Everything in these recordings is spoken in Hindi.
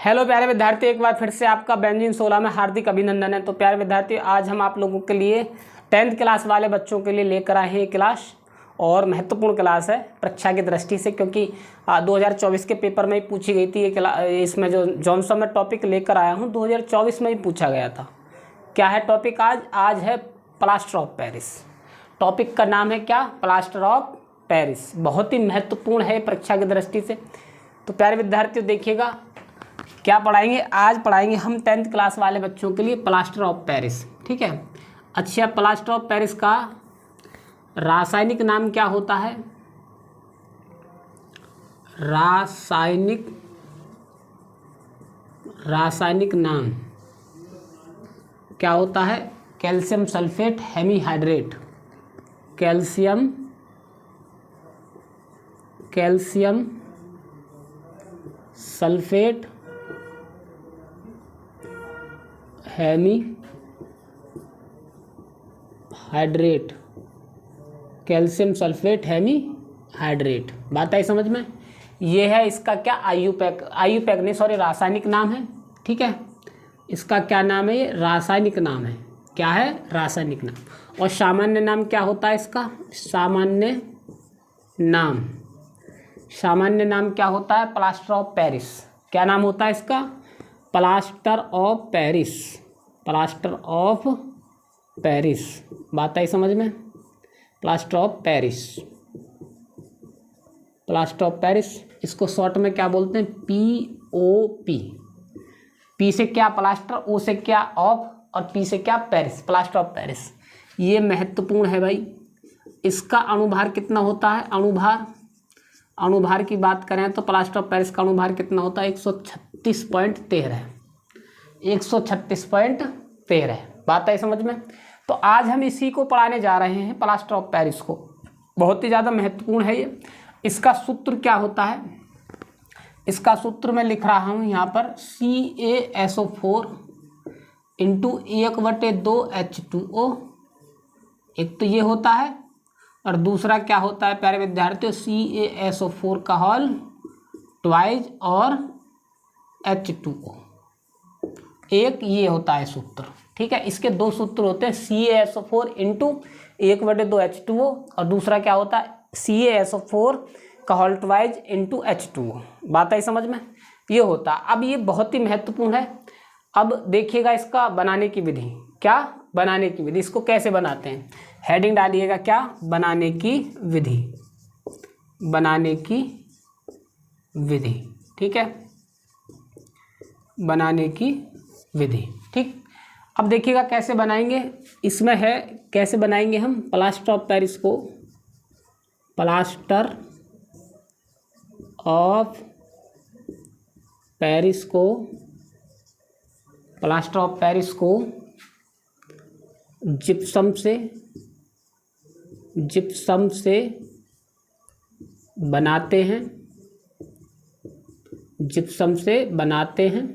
हेलो प्यारे विद्यार्थी, एक बार फिर से आपका बेंजीन 16 में हार्दिक अभिनंदन है। तो प्यारे विद्यार्थी, आज हम आप लोगों के लिए 10th क्लास वाले बच्चों के लिए लेकर आए हैं ये क्लास, और महत्वपूर्ण क्लास है परीक्षा की दृष्टि से, क्योंकि 2024 के पेपर में ही पूछी गई थी ये क्लास। इसमें जो सा मैं टॉपिक लेकर आया हूँ 2024 में ही पूछा गया था। क्या है टॉपिक? आज है प्लास्टर ऑफ पेरिस। टॉपिक का नाम है क्या? Plaster of Paris. बहुत ही महत्वपूर्ण है परीक्षा की दृष्टि से। तो प्यारे विद्यार्थियों, देखिएगा क्या पढ़ाएंगे। आज पढ़ाएंगे हम 10th क्लास वाले बच्चों के लिए प्लास्टर ऑफ पेरिस। ठीक है। अच्छा, प्लास्टर ऑफ पेरिस का रासायनिक नाम क्या होता है? रासायनिक नाम क्या होता है? Calcium sulphate hemihydrate. Calcium sulphate hemihydrate. Calcium sulphate hemihydrate. बात आई समझ में? ये है इसका क्या? आईयूपैक नहीं, सॉरी, रासायनिक नाम है। ठीक है। इसका क्या नाम है? ये रासायनिक नाम है। क्या है? रासायनिक नाम। और सामान्य नाम क्या होता है इसका? सामान्य नाम क्या होता है? Plaster of Paris. क्या नाम होता है इसका? Plaster of Paris. बात आई समझ में? Plaster of Paris. इसको शॉर्ट में क्या बोलते हैं? POP। पी से क्या? प्लास्टर, ओ से क्या? ऑफ, और पी से क्या? पेरिस। Plaster of Paris. ये महत्वपूर्ण है भाई। इसका अणुभार कितना होता है? अणुभार की बात करें तो प्लास्टर ऑफ पेरिस का अणुभार कितना होता है? 136.13। बात है समझ में? तो आज हम इसी को पढ़ाने जा रहे हैं, प्लास्टर ऑफ पेरिस को। बहुत ही ज़्यादा महत्वपूर्ण है ये। इसका सूत्र क्या होता है? इसका सूत्र मैं लिख रहा हूँ यहाँ पर, CaSO4 × 1/2 H2O। एक तो ये होता है, और दूसरा क्या होता है प्यारे विद्यार्थियों? CaSO4 का होल ट्वाइस और H2O। एक ये होता है सूत्र। ठीक है। इसके दो सूत्र होते हैं, CaSO4 × 1/2 H2O, और दूसरा क्या होता है? CaSO4 का होल ट्वाइस × H2O। बात आई समझ में? ये होता। अब ये बहुत ही महत्वपूर्ण है। अब देखिएगा इसका बनाने की विधि। क्या बनाने की विधि? इसको कैसे बनाते हैं? हेडिंग डालिएगा, क्या? बनाने की विधि। ठीक है। बनाने की विधि। ठीक। अब देखिएगा कैसे बनाएंगे। इसमें है कैसे बनाएंगे हम प्लास्टर ऑफ पेरिस को। प्लास्टर ऑफ पेरिस को जिप्सम से बनाते हैं,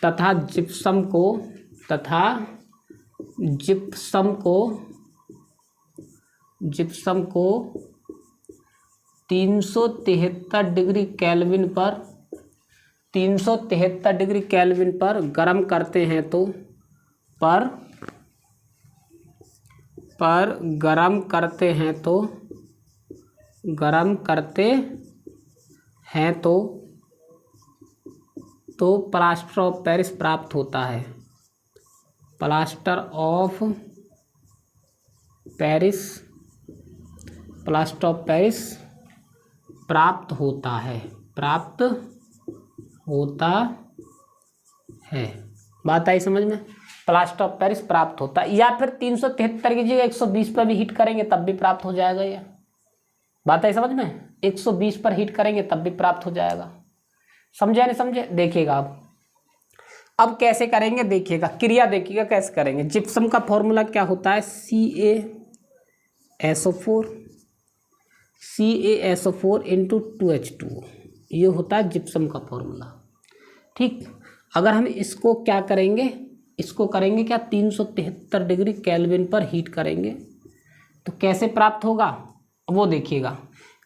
तथा जिप्सम को 373 डिग्री केल्विन पर गर्म करते हैं तो प्लास्टर ऑफ पेरिस प्राप्त होता है। प्लास्टर ऑफ पेरिस प्राप्त होता है। बात आई समझ में? प्लास्टर ऑफ पेरिस प्राप्त होता है, या फिर 373 की जगह 120 पर भी हीट करेंगे तब भी प्राप्त हो जाएगा। ये बात आई समझ में? 120 पर हीट करेंगे तब भी प्राप्त हो जाएगा। समझे नहीं समझे? देखिएगा अब कैसे करेंगे। देखिएगा क्रिया, देखिएगा कैसे करेंगे। जिप्सम का फॉर्मूला क्या होता है? CaSO4 × 2H2O। ये होता है जिप्सम का फॉर्मूला। ठीक। अगर हम इसको क्या करेंगे? इसको करेंगे क्या? 373 डिग्री केल्विन पर हीट करेंगे तो कैसे प्राप्त होगा वो देखिएगा।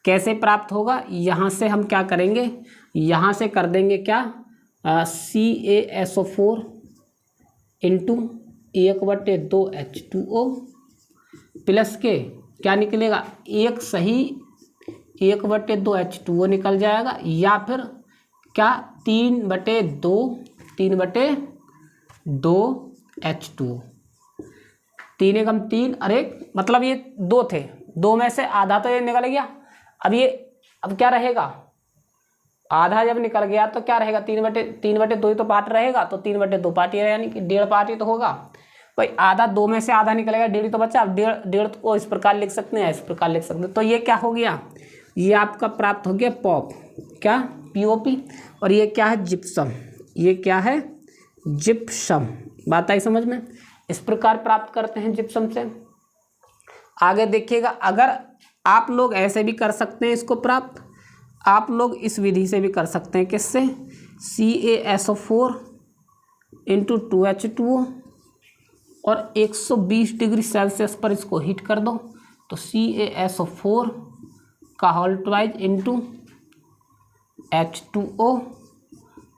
कैसे प्राप्त होगा, यहाँ से हम क्या करेंगे, यहाँ से कर देंगे क्या, CaSO4 इंटू 1/2H2O प्लस के क्या निकलेगा, एक सही 1/2H2O निकल जाएगा, या फिर क्या 3/2 H2O, 3 एकम 3 और एक, मतलब ये 2 थे, 2 में से आधा तो ये निकल गया। अब क्या रहेगा, आधा जब निकल गया तो क्या रहेगा, 3/2 ही तो पार्ट रहेगा, तो 3/2 पार्ट ही रहेगा, यानी कि 1.5 पार्ट ही तो होगा भाई। आधा 2 में से आधा निकलेगा, 1.5 तो बचा। अब 1.5 को इस प्रकार लिख सकते हैं, इस प्रकार लिख सकते हैं। तो ये क्या हो गया, ये आपका प्राप्त हो गया पॉप, क्या POP, और ये क्या है, जिप्सम, ये क्या है, जिप्सम। बात आई समझ में, इस प्रकार प्राप्त करते हैं जिप्सम से। आगे देखिएगा, अगर आप लोग ऐसे भी कर सकते हैं इसको प्राप्त, आप लोग इस विधि से भी कर सकते हैं, किससे, CaSO4 इंटू 2H2O और 120 डिग्री सेल्सियस पर इसको हीट कर दो, तो CaSO4 का whole twice into H2O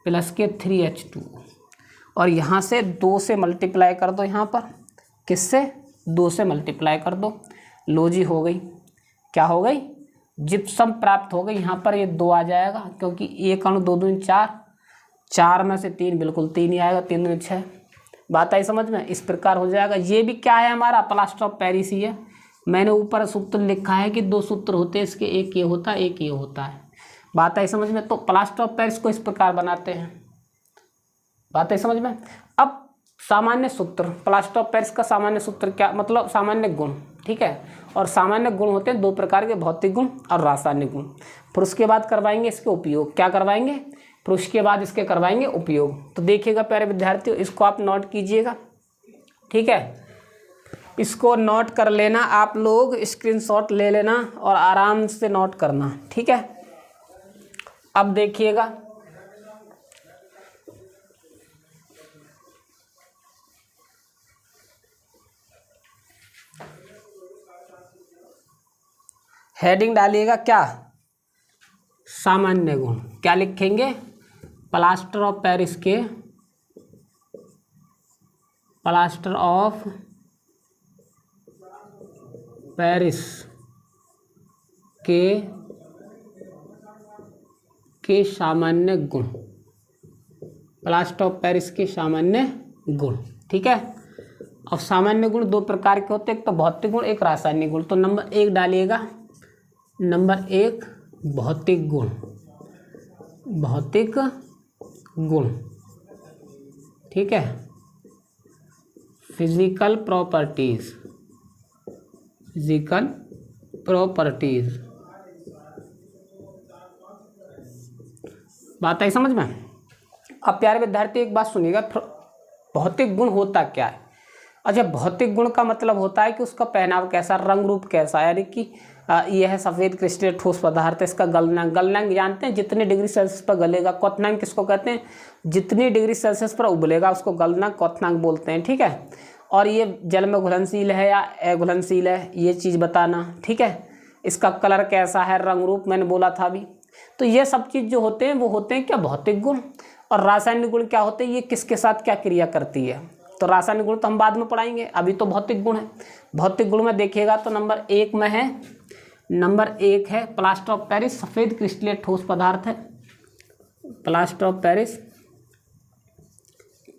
plus के 3H2O, और यहाँ से 2 से मल्टीप्लाई कर दो, यहाँ पर किससे, 2 से मल्टीप्लाई कर दो। लो जी, हो गई, क्या हो गई, जिप्सम प्राप्त हो गई। यहाँ पर ये 2 आ जाएगा, क्योंकि 1 अणु 2 दूनी 4, 4 में से 3 बिल्कुल 3 ही आएगा, 3 दूनी 6। बात आई समझ में, इस प्रकार हो जाएगा। ये भी क्या है, हमारा प्लास्टर ऑफ पेरिस ही है। मैंने ऊपर सूत्र लिखा है कि 2 सूत्र होते हैं इसके, एक ये होता है, एक ये होता है। बात आई समझ में। तो प्लास्टर ऑफ पेरिस को इस प्रकार बनाते हैं। बात आई समझ में। अब सामान्य सूत्र, प्लास्टर ऑफ पेरिस का सामान्य सूत्र क्या, मतलब सामान्य गुण, ठीक है। और सामान्य गुण होते हैं 2 प्रकार के, भौतिक गुण और रासायनिक गुण। फिर उसके बाद करवाएंगे इसके उपयोग, क्या करवाएंगे, फिर उसके बाद इसके करवाएंगे उपयोग। तो देखिएगा प्यारे विद्यार्थियों, इसको आप नोट कीजिएगा, ठीक है। इसको नोट कर लेना, आप लोग स्क्रीनशॉट ले लेना और आराम से नोट करना, ठीक है। अब देखिएगा, हेडिंग डालिएगा क्या, सामान्य गुण। क्या लिखेंगे, प्लास्टर ऑफ पेरिस के, प्लास्टर ऑफ पेरिस के सामान्य गुण, प्लास्टर ऑफ पेरिस के सामान्य गुण, ठीक है। और सामान्य गुण 2 प्रकार के होते हैं, एक तो भौतिक गुण, एक रासायनिक गुण। तो नंबर 1 डालिएगा, नंबर 1 भौतिक गुण, भौतिक गुण, ठीक है। Physical properties, physical properties. बात आई समझ में। अब प्यारे विद्यार्थी एक बात सुनिएगा, भौतिक गुण होता क्या है। अच्छा, भौतिक गुण का मतलब होता है कि उसका पहनाव कैसा, रंग रूप कैसा, यानी कि यह है सफ़ेद क्रिस्टलीय ठोस पदार्थ है। इसका गलनांक, गलनांक जानते हैं, जितने डिग्री सेल्सियस पर गलेगा। क्वथनांक किसको कहते हैं, जितनी डिग्री सेल्सियस पर उबलेगा उसको गलनांक, क्वथनांक बोलते हैं, ठीक है। और ये जल में घुलनशील है या अघुलनशील है, ये चीज़ बताना, ठीक है। इसका कलर कैसा है, रंग रूप मैंने बोला था अभी। तो ये सब चीज़ जो होते हैं वो होते हैं क्या, भौतिक गुण। और रासायनिक गुण क्या होते हैं, ये किसके साथ क्या क्रिया करती है। तो रासायनिक गुण तो हम बाद में पढ़ाएंगे, अभी तो भौतिक गुण है। भौतिक गुण में देखिएगा तो नंबर 1 में है, नंबर 1 है प्लास्टर ऑफ पेरिस, सफ़ेद क्रिस्टलीय ठोस पदार्थ है। Plaster of Paris,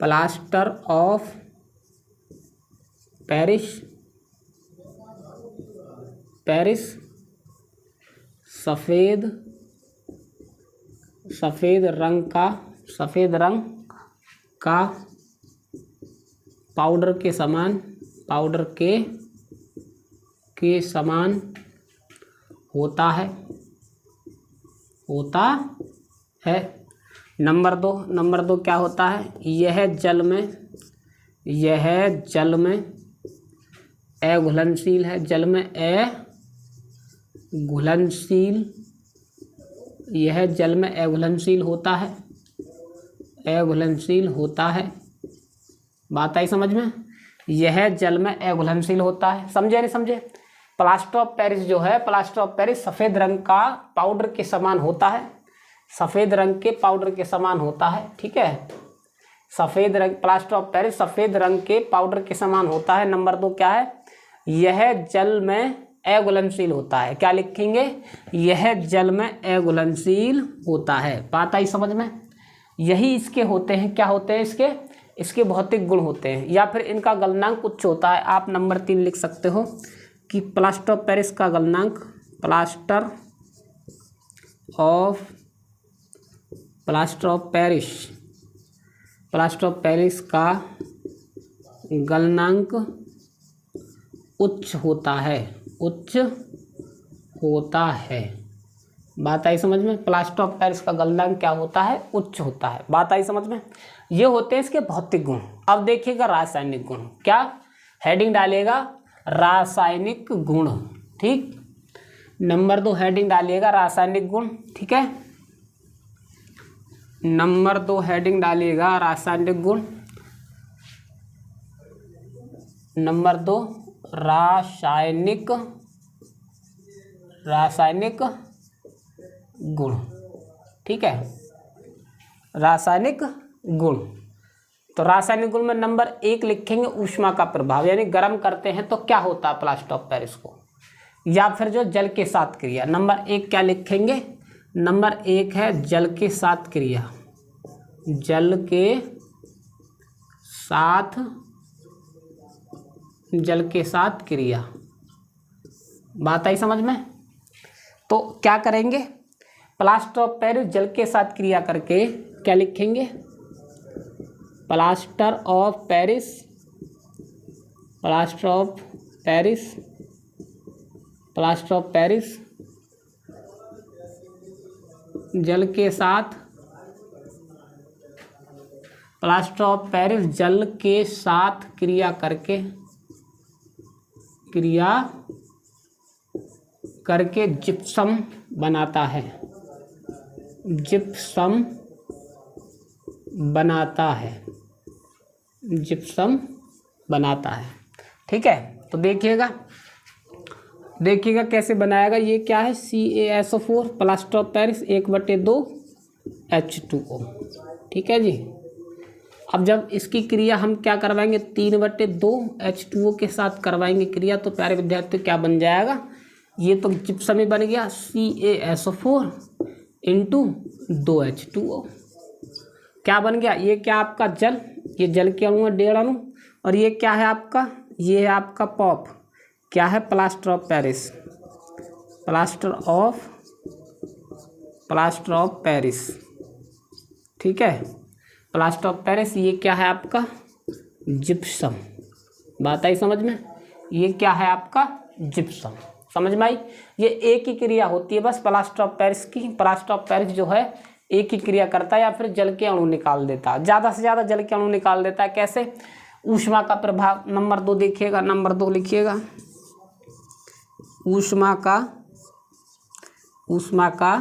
plaster of Paris, Paris सफ़ेद, सफ़ेद रंग का, सफ़ेद रंग का पाउडर के समान, पाउडर के समान होता है, होता है। नंबर 2, नंबर 2 क्या होता है, यह जल में, यह जल में अघुलनशील है, जल में अघुलनशील, यह जल में अघुलनशील होता है, अघुलनशील होता है। बात आई समझ में, यह जल में अघुलनशील होता है। समझे नहीं समझे, प्लास्टर ऑफ पेरिस जो है, प्लास्टर ऑफ पेरिस सफ़ेद रंग का पाउडर के समान होता है, सफ़ेद रंग के पाउडर के समान होता है। ठीक है, सफ़ेद रंग, प्लास्टर ऑफ पेरिस सफ़ेद रंग के पाउडर के समान होता है। नंबर 2 क्या है, यह जल में अघुलनशील होता है। क्या लिखेंगे, यह जल में अघुलनशील होता है। बात आई समझ में। यही इसके होते हैं, क्या होते हैं इसके भौतिक गुण होते हैं, या फिर इनका गलनांक उच्च होता है। आप नंबर 3 लिख सकते हो कि प्लास्टर ऑफ पेरिस का गलनांक, प्लास्टर ऑफ पेरिस का गलनांक उच्च होता है। बात आई समझ में। प्लास्टर ऑफ पेरिस का गलनांक क्या होता है, उच्च होता है। बात आई समझ में। ये होते हैं इसके भौतिक गुण। अब देखिएगा रासायनिक गुण, क्या हेडिंग डालिएगा, रासायनिक गुण। ठीक, नंबर 2 हेडिंग डालिएगा रासायनिक गुण। ठीक है, नंबर 2 हेडिंग डालिएगा रासायनिक गुण। नंबर 2 रासायनिक गुण। ठीक है, रासायनिक गुण। तो रासायनिक गुण में नंबर 1 लिखेंगे ऊष्मा का प्रभाव, यानी गर्म करते हैं तो क्या होता है प्लास्टर ऑफ पेरिस को, या फिर जो जल के साथ क्रिया। नंबर 1 क्या लिखेंगे, नंबर 1 है जल के साथ क्रिया, जल के साथ क्रिया। बात आई समझ में। तो क्या करेंगे, प्लास्टर ऑफ पेरिस जल के साथ क्रिया करके क्या लिखेंगे, प्लास्टर ऑफ पेरिस जल के साथ, प्लास्टर ऑफ पेरिस जल के साथ क्रिया करके जिप्सम बनाता है, जिप्सम बनाता है। ठीक है, तो देखिएगा कैसे बनाएगा। ये क्या है, CaSO4 plaster of Paris 1/2 H2O। ठीक है जी। अब जब इसकी क्रिया हम क्या करवाएंगे, 3/2 H2O के साथ करवाएंगे क्रिया, तो प्यारे विद्यार्थी क्या बन जाएगा, ये तो जिप्सम ही बन गया, CaSO4 × 2H2O। क्या बन गया, ये क्या आपका जल, ये जल के अणु है 1.5 अणु, और ये क्या है आपका, ये है आपका पॉप, क्या है प्लास्टर ऑफ पेरिस। ठीक है, प्लास्टर ऑफ पेरिस, ये क्या है आपका जिप्सम। बात आई समझ में, ये क्या है आपका जिप्सम। समझ में आई। ये एक ही क्रिया होती है बस प्लास्टर ऑफ पेरिस की। प्लास्टर ऑफ पेरिस जो है एक ही क्रिया करता है, या फिर जल के अणु निकाल देता है, ज़्यादा से ज़्यादा जल के अणु निकाल देता है। कैसे, ऊष्मा का प्रभाव। नंबर 2 देखिएगा, नंबर 2 लिखिएगा, ऊष्मा का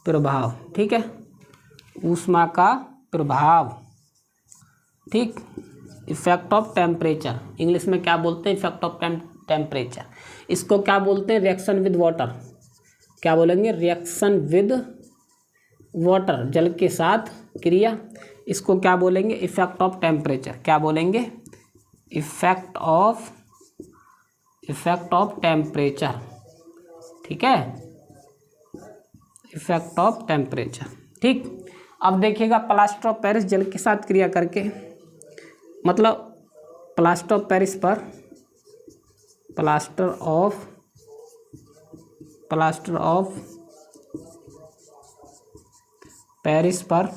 प्रभाव। ठीक है, ऊष्मा का प्रभाव। ठीक, इफेक्ट ऑफ टेम्परेचर, इंग्लिश में क्या बोलते हैं, इफेक्ट ऑफ टेम्परेचर। इसको क्या बोलते हैं, रिएक्शन विद वाटर। क्या बोलेंगे, रिएक्शन विद वाटर, जल के साथ क्रिया। इसको क्या बोलेंगे, इफेक्ट ऑफ टेम्परेचर। क्या बोलेंगे, इफेक्ट ऑफ टेम्परेचर। ठीक है, इफेक्ट ऑफ टेम्परेचर। ठीक, अब देखिएगा प्लास्टर ऑफ पेरिस जल के साथ क्रिया करके, मतलब प्लास्टर ऑफ पेरिस पर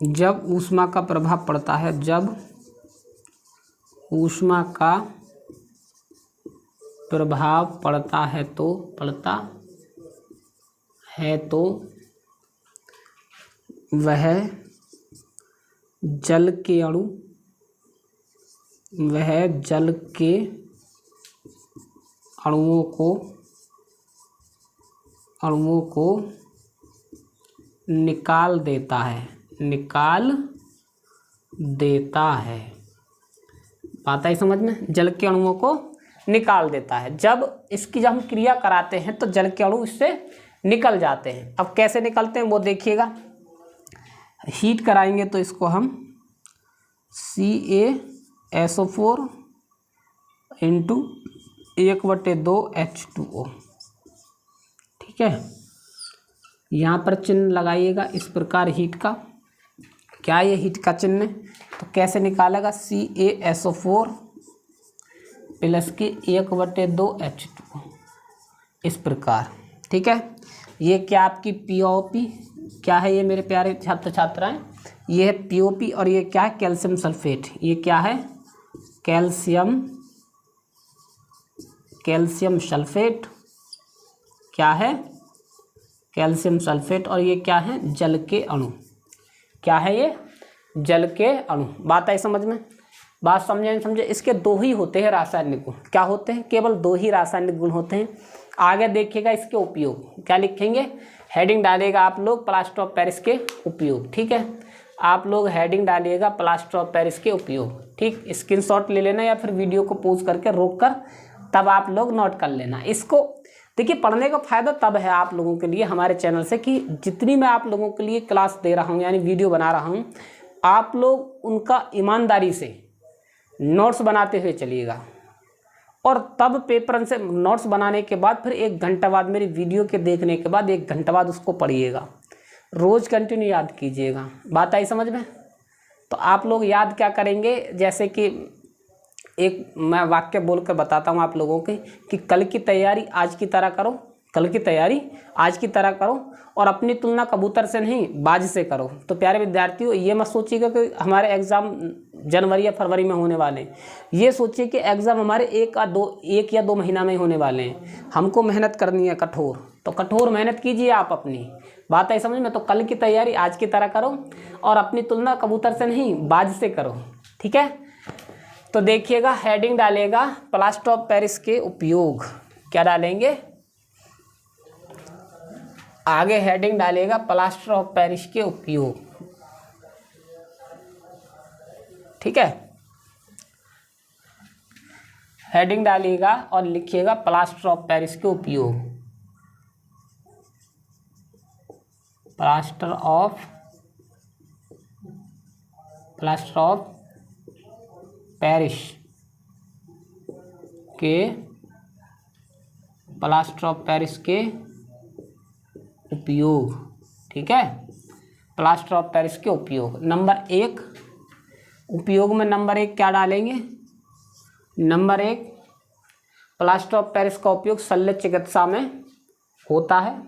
जब ऊष्मा का प्रभाव पड़ता है, जब ऊष्मा का प्रभाव पड़ता है तो वह जल के अणुओं को निकाल देता है। बात आई समझ में, जल के अणुओं को निकाल देता है। जब हम क्रिया कराते हैं तो जल के अणु इससे निकल जाते हैं। अब कैसे निकलते हैं वो देखिएगा। हीट कराएंगे तो इसको हम CaSO4 इंटू 1/2H2O, ठीक है। यहाँ पर चिन्ह लगाइएगा इस प्रकार हीट का। क्या ये हीट का चिन्ह? तो कैसे निकालेगा? CaSO4 प्लस के 1/2H2O, इस प्रकार, ठीक है। ये क्या आपकी POP क्या है? ये मेरे प्यारे छात्र छात्राएं, ये है POP और ये क्या है? Calcium sulphate. ये क्या है? Calcium sulphate. क्या है? Calcium sulphate. और ये क्या है? जल के अणु। क्या है ये? जल के अणु। बात आई समझ में? बात समझे नहीं समझे? इसके दो ही होते हैं रासायनिक गुण। क्या होते हैं? केवल दो ही रासायनिक गुण होते हैं। आगे देखिएगा इसके उपयोग। क्या लिखेंगे? हेडिंग डालिएगा आप लोग प्लास्टर ऑफ पेरिस के उपयोग, ठीक है। आप लोग हेडिंग डालिएगा प्लास्टर ऑफ पेरिस के उपयोग, ठीक। स्क्रीनशॉट ले लेना या फिर वीडियो को पॉज करके रोक कर तब आप लोग नोट कर लेना इसको। देखिए, पढ़ने का फ़ायदा तब है आप लोगों के लिए हमारे चैनल से कि जितनी मैं आप लोगों के लिए क्लास दे रहा हूँ यानी वीडियो बना रहा हूँ, आप लोग उनका ईमानदारी से नोट्स बनाते हुए चलिएगा। और तब पेपर से नोट्स बनाने के बाद फिर 1 घंटा बाद मेरी वीडियो के देखने के बाद 1 घंटा बाद उसको पढ़िएगा। रोज़ कंटिन्यू याद कीजिएगा। बात आई समझ में? तो आप लोग याद क्या करेंगे? जैसे कि एक मैं वाक्य बोलकर बताता हूँ आप लोगों के कि कल की तैयारी आज की तरह करो, कल की तैयारी आज की तरह करो और अपनी तुलना कबूतर से नहीं बाज से करो। तो प्यारे विद्यार्थियों, ये मत सोचिएगा कि हमारे एग्ज़ाम जनवरी या फरवरी में होने वाले हैं। ये सोचिए कि एग्ज़ाम हमारे 1 या 2 महीना में होने वाले हैं। हमको मेहनत करनी है कठोर, तो कठोर मेहनत कीजिए आप अपनी। बात है समझ में? तो कल की तैयारी आज की तरह करो और अपनी तुलना कबूतर से नहीं बाज से करो, ठीक है। तो देखिएगा, हेडिंग डालेगा प्लास्टर ऑफ पेरिस के उपयोग। क्या डालेंगे? आगे हेडिंग डालेगा प्लास्टर ऑफ पेरिस के उपयोग, ठीक है। हेडिंग डालिएगा और लिखिएगा प्लास्टर ऑफ पेरिस के उपयोग। प्लास्टर ऑफ पेरिस के प्लास्टर ऑफ पेरिस के उपयोग, ठीक है। प्लास्टर ऑफ पेरिस के उपयोग नंबर 1, उपयोग में नंबर 1 क्या डालेंगे? नंबर 1, प्लास्टर ऑफ पेरिस का उपयोग शल्य चिकित्सा में होता है।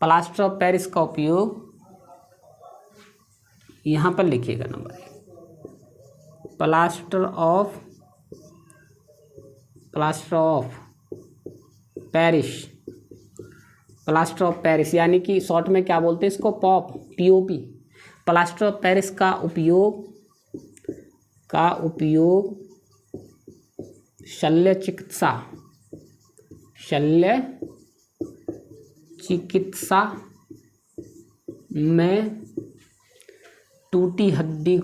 प्लास्टर ऑफ पेरिस का उपयोग यहाँ पर लिखिएगा number 1, plaster of Paris. Plaster of Paris यानी कि शॉर्ट में क्या बोलते हैं इसको? POP। प्लास्टर ऑफ पेरिस का उपयोग शल्य चिकित्सा में टूटी हड्डी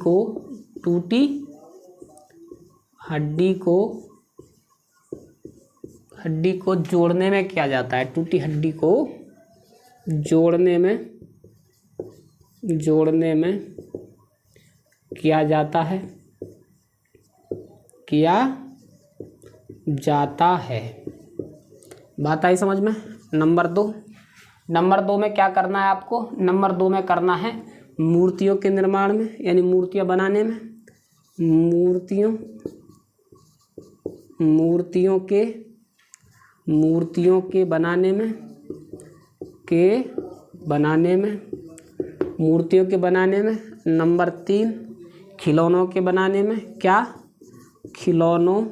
को जोड़ने में किया जाता है। टूटी हड्डी को जोड़ने में किया जाता है। बात आई समझ में? नंबर 2 में क्या करना है आपको? नंबर 2 में करना है मूर्तियों के निर्माण में यानी मूर्तियां बनाने में, मूर्तियों के बनाने में, मूर्तियों के बनाने में। नंबर 3, खिलौनों के बनाने में। क्या? खिलौनों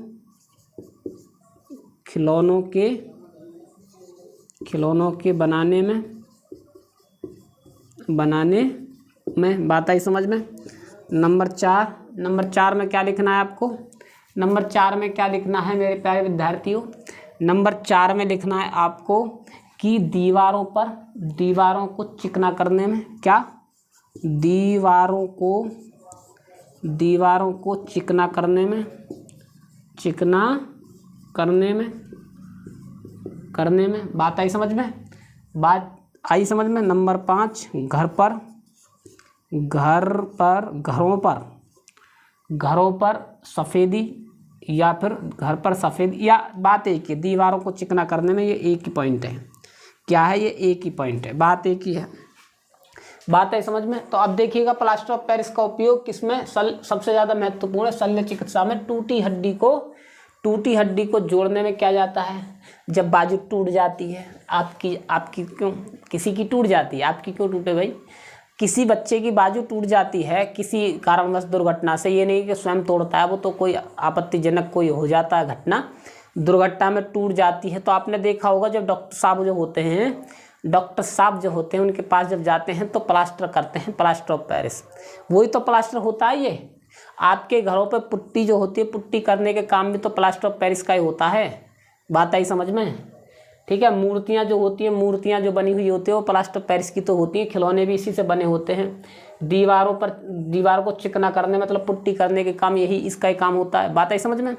के बनाने में। बात आई समझ में? नंबर 4 में क्या लिखना है आपको? नंबर 4 में क्या लिखना है मेरे प्यारे विद्यार्थियों? नंबर 4 में लिखना है आपको कि दीवारों को चिकना करने में। क्या? दीवारों को चिकना करने में, चिकना करने में बात आई समझ में, बात आई समझ में। नंबर 5, घरों पर सफ़ेदी या फिर घर पर सफ़ेद, या बात एक ही, दीवारों को चिकना करने में, ये एक ही पॉइंट है। क्या है ये? एक ही पॉइंट है, बात एक ही है। बात है समझ में। तो अब देखिएगा प्लास्टर ऑफ पेरिस का उपयोग किसमें सबसे ज़्यादा महत्वपूर्ण है? शल्य चिकित्सा में। टूटी हड्डी को जोड़ने में क्या जाता है? जब बाजू टूट जाती है, आपकी क्यों, किसी की टूट जाती है, आपकी क्यों टूटे भाई? किसी बच्चे की बाजू टूट जाती है किसी कारणवश दुर्घटना से, ये नहीं कि स्वयं तोड़ता है, वो तो कोई आपत्तिजनक कोई हो जाता है घटना, दुर्घटना में टूट जाती है। तो आपने देखा होगा जब डॉक्टर साहब जो होते हैं उनके पास जब जाते हैं तो प्लास्टर करते हैं, प्लास्टर ऑफ पेरिस, वही तो प्लास्टर होता है। ये आपके घरों पे पुट्टी जो होती है, पुट्टी करने के काम भी तो प्लास्टर ऑफ पेरिस का ही होता है। बात आई समझ में, ठीक है। मूर्तियाँ जो बनी हुई होती है वो प्लास्टर ऑफ पेरिस की तो होती हैं, खिलौने भी इसी से बने होते हैं। दीवार को चिकना करने मतलब पुट्टी करने के काम यही इसका ही काम होता है। बात आई समझ में।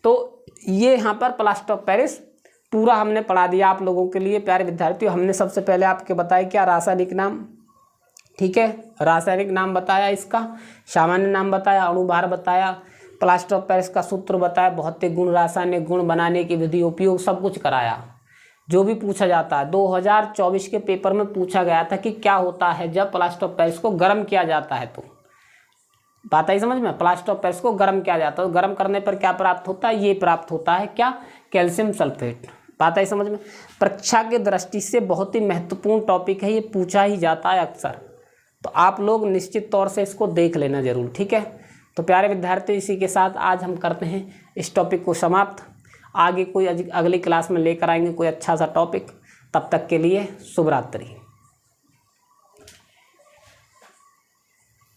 तो ये यहाँ पर प्लास्टर ऑफ पेरिस पूरा हमने पढ़ा दिया आप लोगों के लिए प्यारे विद्यार्थियों। हमने सबसे पहले आपके बताया क्या? रासायनिक नाम, ठीक है, रासायनिक नाम बताया, इसका सामान्य नाम बताया, अणुभार बताया, प्लास्टर ऑफ पेरिस का सूत्र बताया, भौतिक गुण, रासायनिक गुण, बनाने की विधि, उपयोग, सब कुछ कराया जो भी पूछा जाता है। 2024 के पेपर में पूछा गया था कि क्या होता है जब प्लास्टर ऑफ पेरिस को गर्म किया जाता है। तो बात आई समझ में, प्लास्टर ऑफ पेरिस को गर्म किया जाता है, तो गर्म करने पर क्या प्राप्त होता है? ये प्राप्त होता है क्या? Calcium sulphate. बात आई समझ में। परीक्षा के दृष्टि से बहुत ही महत्वपूर्ण टॉपिक है, ये पूछा ही जाता है अक्सर, तो आप लोग निश्चित तौर से इसको देख लेना जरूर, ठीक है। तो प्यारे विद्यार्थी, इसी के साथ आज हम करते हैं इस टॉपिक को समाप्त। आगे कोई अगली क्लास में लेकर आएंगे कोई अच्छा सा टॉपिक। तब तक के लिए शुभ रात्रि।